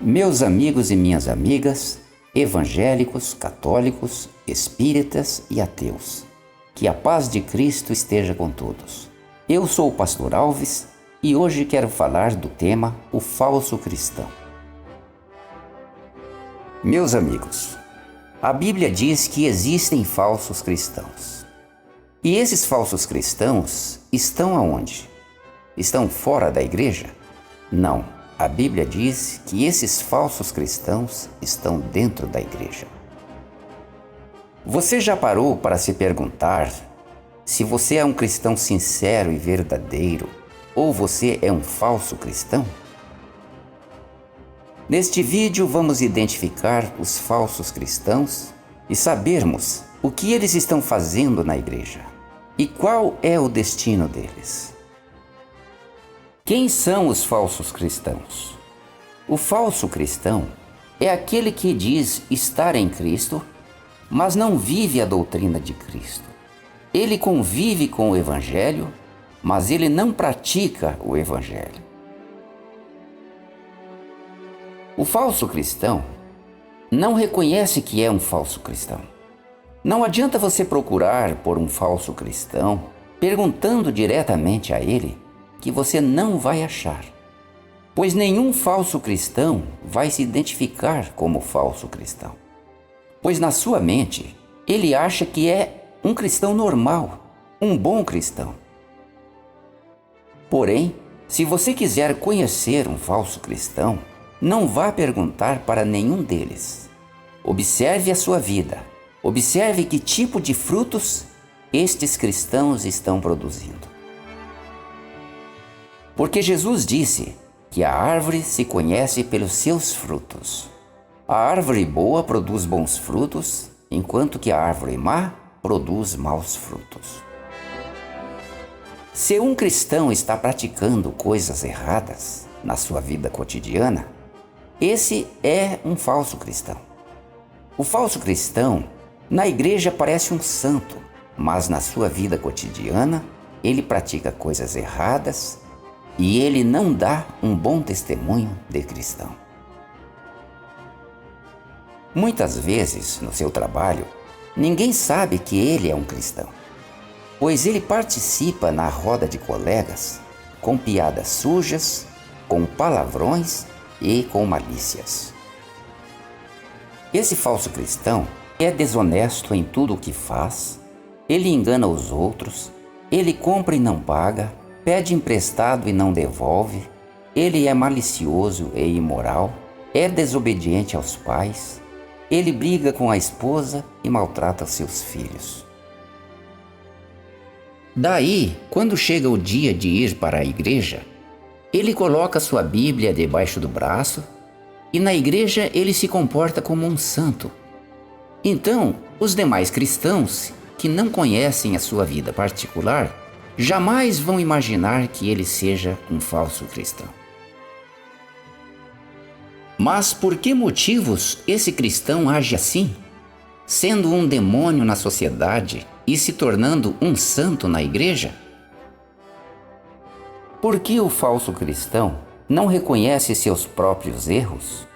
Meus amigos e minhas amigas, evangélicos, católicos, espíritas e ateus, que a paz de Cristo esteja com todos. Eu sou o Pastor Alves e hoje quero falar do tema o falso cristão. Meus amigos, a Bíblia diz que existem falsos cristãos. E esses falsos cristãos estão aonde? Estão fora da igreja? Não. A Bíblia diz que esses falsos cristãos estão dentro da igreja. Você já parou para se perguntar se você é um cristão sincero e verdadeiro ou você é um falso cristão? Neste vídeo vamos identificar os falsos cristãos e sabermos o que eles estão fazendo na igreja e qual é o destino deles. Quem são os falsos cristãos? O falso cristão é aquele que diz estar em Cristo, mas não vive a doutrina de Cristo. Ele convive com o Evangelho, mas ele não pratica o Evangelho. O falso cristão não reconhece que é um falso cristão. Não adianta você procurar por um falso cristão perguntando diretamente a ele, que você não vai achar, pois nenhum falso cristão vai se identificar como falso cristão, pois na sua mente ele acha que é um cristão normal, um bom cristão. Porém, se você quiser conhecer um falso cristão, não vá perguntar para nenhum deles. Observe a sua vida, observe que tipo de frutos estes cristãos estão produzindo. Porque Jesus disse que a árvore se conhece pelos seus frutos. A árvore boa produz bons frutos, enquanto que a árvore má produz maus frutos. Se um cristão está praticando coisas erradas na sua vida cotidiana, esse é um falso cristão. O falso cristão na igreja parece um santo, mas na sua vida cotidiana ele pratica coisas erradas e ele não dá um bom testemunho de cristão. Muitas vezes, no seu trabalho, ninguém sabe que ele é um cristão, pois ele participa na roda de colegas com piadas sujas, com palavrões e com malícias. Esse falso cristão é desonesto em tudo o que faz, ele engana os outros, ele compra e não paga, pede emprestado e não devolve, ele é malicioso e imoral, é desobediente aos pais, ele briga com a esposa e maltrata seus filhos. Daí, quando chega o dia de ir para a igreja, ele coloca sua Bíblia debaixo do braço e na igreja ele se comporta como um santo. Então, os demais cristãos, que não conhecem a sua vida particular, jamais vão imaginar que ele seja um falso cristão. Mas por que motivos esse cristão age assim, sendo um demônio na sociedade e se tornando um santo na igreja? Por que o falso cristão não reconhece seus próprios erros?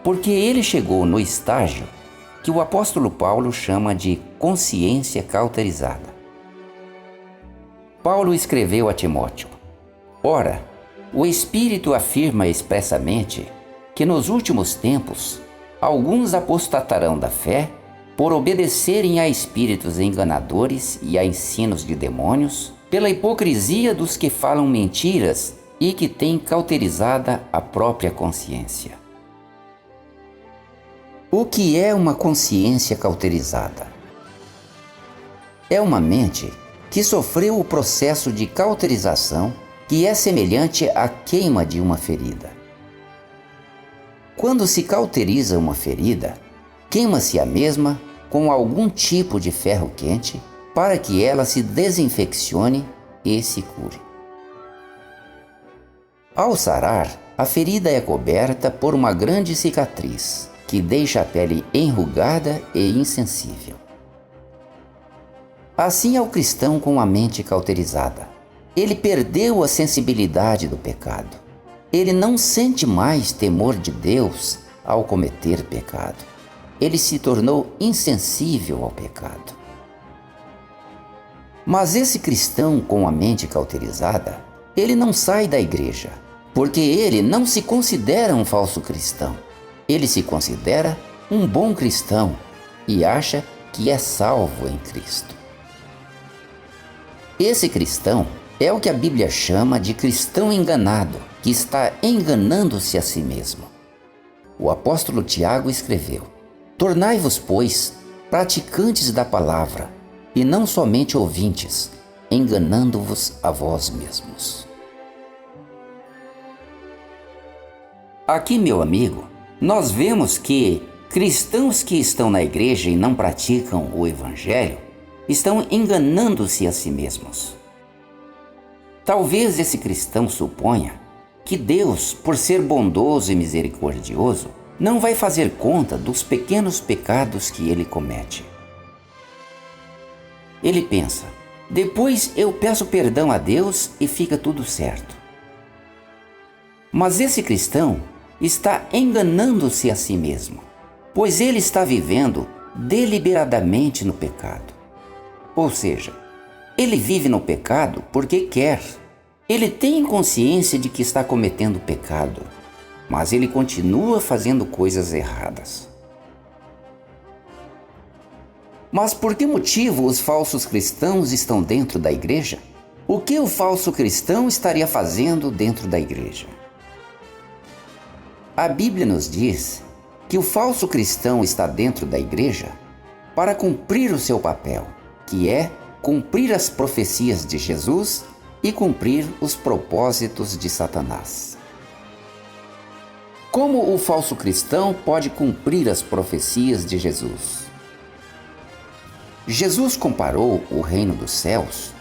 Porque ele chegou no estágio que o apóstolo Paulo chama de consciência cauterizada. Paulo escreveu a Timóteo: Ora, o Espírito afirma expressamente que nos últimos tempos alguns apostatarão da fé por obedecerem a espíritos enganadores e a ensinos de demônios, pela hipocrisia dos que falam mentiras e que têm cauterizada a própria consciência. O que é uma consciência cauterizada? É uma mente que sofreu o processo de cauterização, que é semelhante à queima de uma ferida. Quando se cauteriza uma ferida, queima-se a mesma com algum tipo de ferro quente para que ela se desinfeccione e se cure. Ao sarar, a ferida é coberta por uma grande cicatriz, que deixa a pele enrugada e insensível. Assim é o cristão com a mente cauterizada. Ele perdeu a sensibilidade do pecado. ele não sente mais temor de Deus ao cometer pecado. Ele se tornou insensível ao pecado. Mas esse cristão com a mente cauterizada, ele não sai da igreja, porque ele não se considera um falso cristão. Ele se considera um bom cristão e acha que é salvo em Cristo. Esse cristão é o que a Bíblia chama de cristão enganado, que está enganando-se a si mesmo. O apóstolo Tiago escreveu: tornai-vos, pois, praticantes da palavra, e não somente ouvintes, enganando-vos a vós mesmos. Aqui, meu amigo, nós vemos que cristãos que estão na igreja e não praticam o Evangelho estão enganando-se a si mesmos. Talvez esse cristão suponha que Deus, por ser bondoso e misericordioso, não vai fazer conta dos pequenos pecados que ele comete. Ele pensa: depois eu peço perdão a Deus e fica tudo certo. Mas esse cristão está enganando-se a si mesmo, pois ele está vivendo deliberadamente no pecado. Ou seja, ele vive no pecado porque quer. Ele tem consciência de que está cometendo pecado, mas ele continua fazendo coisas erradas. Mas por que motivo os falsos cristãos estão dentro da igreja? O que o falso cristão estaria fazendo dentro da igreja? A Bíblia nos diz que o falso cristão está dentro da igreja para cumprir o seu papel, que é cumprir as profecias de Jesus e cumprir os propósitos de Satanás. Como o falso cristão pode cumprir as profecias de Jesus? Jesus comparou o reino dos céus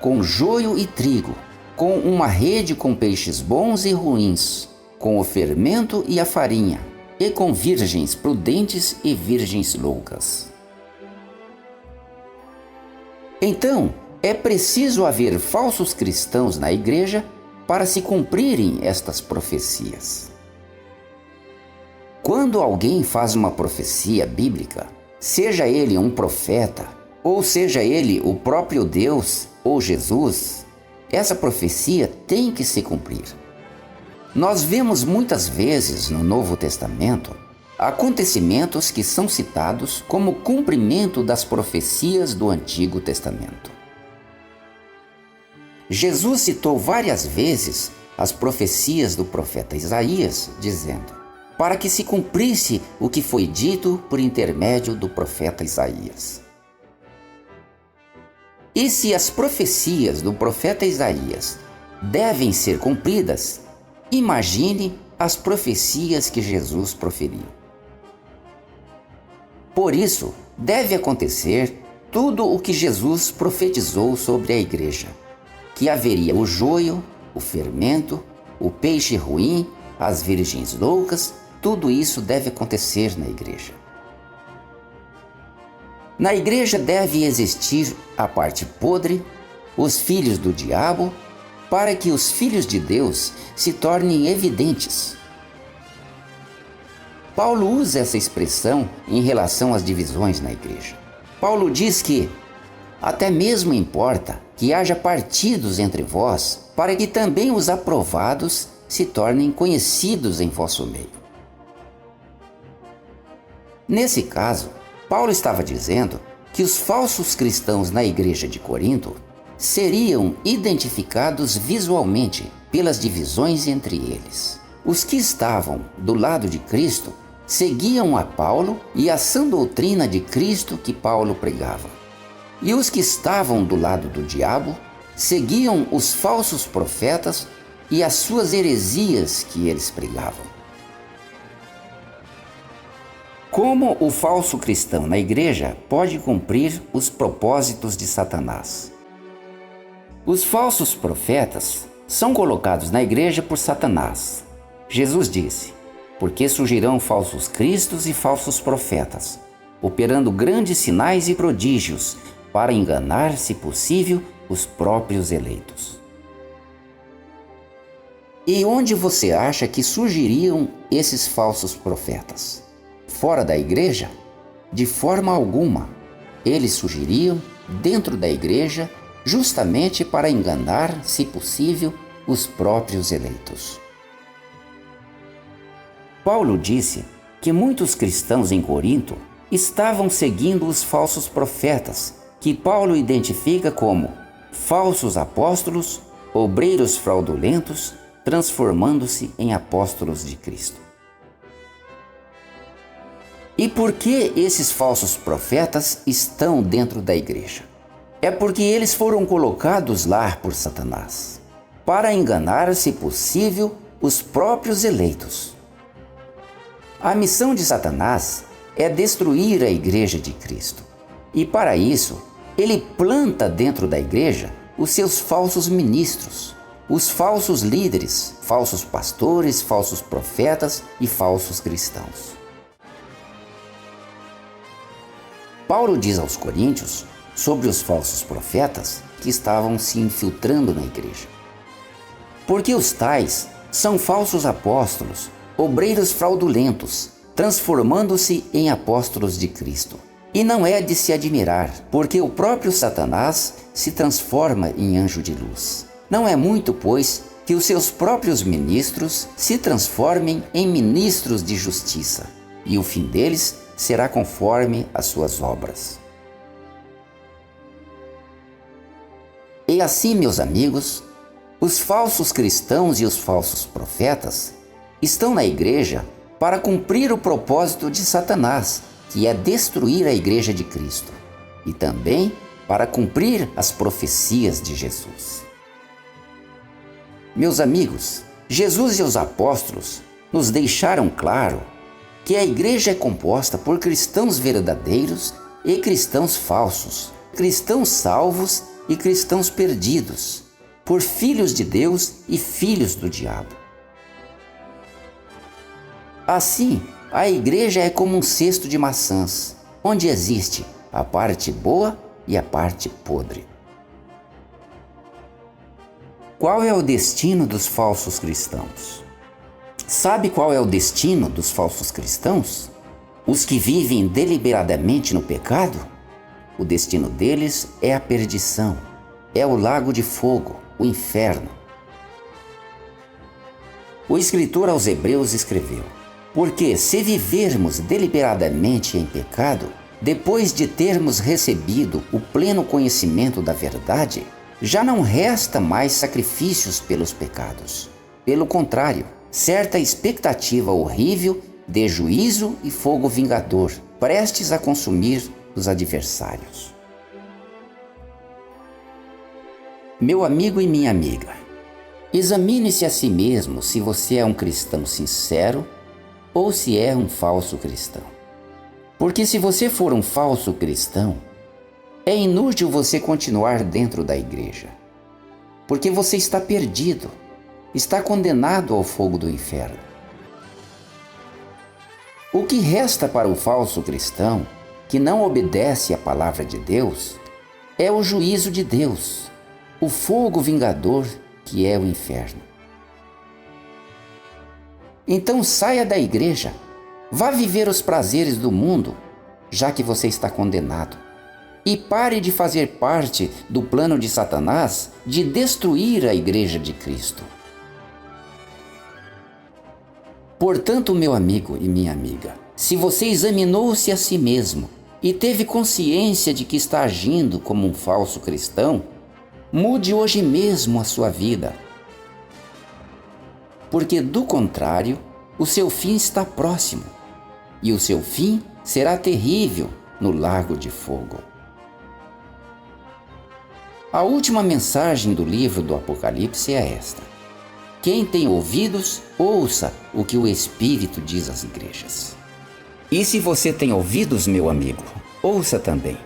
com joio e trigo, com uma rede com peixes bons e ruins, com o fermento e a farinha, e com virgens prudentes e virgens loucas. Então, é preciso haver falsos cristãos na igreja para se cumprirem estas profecias. Quando alguém faz uma profecia bíblica, seja ele um profeta, ou seja ele o próprio Deus ou Jesus, essa profecia tem que se cumprir. Nós vemos muitas vezes no Novo Testamento acontecimentos que são citados como cumprimento das profecias do Antigo Testamento. Jesus citou várias vezes as profecias do profeta Isaías, dizendo: para que se cumprisse o que foi dito por intermédio do profeta Isaías. E se as profecias do profeta Isaías devem ser cumpridas, imagine as profecias que Jesus proferiu. Por isso, deve acontecer tudo o que Jesus profetizou sobre a igreja: que haveria o joio, o fermento, o peixe ruim, as virgens loucas. Tudo isso deve acontecer na igreja. Na igreja deve existir a parte podre, os filhos do diabo, para que os filhos de Deus se tornem evidentes. Paulo usa essa expressão em relação às divisões na igreja. Paulo diz que até mesmo importa que haja partidos entre vós, para que também os aprovados se tornem conhecidos em vosso meio. Nesse caso, Paulo estava dizendo que os falsos cristãos na igreja de Corinto seriam identificados visualmente pelas divisões entre eles. Os que estavam do lado de Cristo seguiam a Paulo e a sã doutrina de Cristo que Paulo pregava. E os que estavam do lado do diabo seguiam os falsos profetas e as suas heresias que eles pregavam. Como o falso cristão na igreja pode cumprir os propósitos de Satanás? Os falsos profetas são colocados na igreja por Satanás. Jesus disse: porque surgirão falsos cristos e falsos profetas, operando grandes sinais e prodígios, para enganar, se possível, os próprios eleitos. E onde você acha que surgiriam esses falsos profetas? Fora da igreja? De forma alguma. Eles surgiriam dentro da igreja justamente para enganar, se possível, os próprios eleitos. Paulo disse que muitos cristãos em Corinto estavam seguindo os falsos profetas, que Paulo identifica como falsos apóstolos, obreiros fraudulentos, transformando-se em apóstolos de Cristo. E por que esses falsos profetas estão dentro da igreja? É porque eles foram colocados lá por Satanás, para enganar, se possível, os próprios eleitos. A missão de Satanás é destruir a igreja de Cristo. E para isso, ele planta dentro da igreja os seus falsos ministros, os falsos líderes, falsos pastores, falsos profetas e falsos cristãos. Paulo diz aos Coríntios sobre os falsos profetas que estavam se infiltrando na igreja. Porque os tais são falsos apóstolos, obreiros fraudulentos, transformando-se em apóstolos de Cristo. E não é de se admirar, porque o próprio Satanás se transforma em anjo de luz. Não é muito, pois, que os seus próprios ministros se transformem em ministros de justiça, e o fim deles será conforme as suas obras. E assim, meus amigos, os falsos cristãos e os falsos profetas estão na igreja para cumprir o propósito de Satanás, que é destruir a igreja de Cristo, e também para cumprir as profecias de Jesus. Meus amigos, Jesus e os apóstolos nos deixaram claro que a igreja é composta por cristãos verdadeiros e cristãos falsos, cristãos salvos e cristãos perdidos, por filhos de Deus e filhos do diabo. Assim, a igreja é como um cesto de maçãs, onde existe a parte boa e a parte podre. Qual é o destino dos falsos cristãos? Sabe qual é o destino dos falsos cristãos? Os que vivem deliberadamente no pecado? O destino deles é a perdição, é o lago de fogo, o inferno. O escritor aos Hebreus escreveu: porque se vivermos deliberadamente em pecado, depois de termos recebido o pleno conhecimento da verdade, já não resta mais sacrifícios pelos pecados. Pelo contrário, certa expectativa horrível de juízo e fogo vingador, prestes a consumir os adversários. Meu amigo e minha amiga, examine-se a si mesmo se você é um cristão sincero ou se é um falso cristão. Porque se você for um falso cristão, é inútil você continuar dentro da igreja, porque você está perdido, está condenado ao fogo do inferno. O que resta para o falso cristão, que não obedece à palavra de Deus, é o juízo de Deus, o fogo vingador que é o inferno. Então saia da igreja, vá viver os prazeres do mundo, já que você está condenado. E pare de fazer parte do plano de Satanás de destruir a igreja de Cristo. Portanto, meu amigo e minha amiga, se você examinou-se a si mesmo e teve consciência de que está agindo como um falso cristão, mude hoje mesmo a sua vida. Porque, do contrário, o seu fim está próximo, e o seu fim será terrível no lago de fogo. A última mensagem do livro do Apocalipse é esta: quem tem ouvidos, ouça o que o Espírito diz às igrejas. E se você tem ouvidos, meu amigo, ouça também.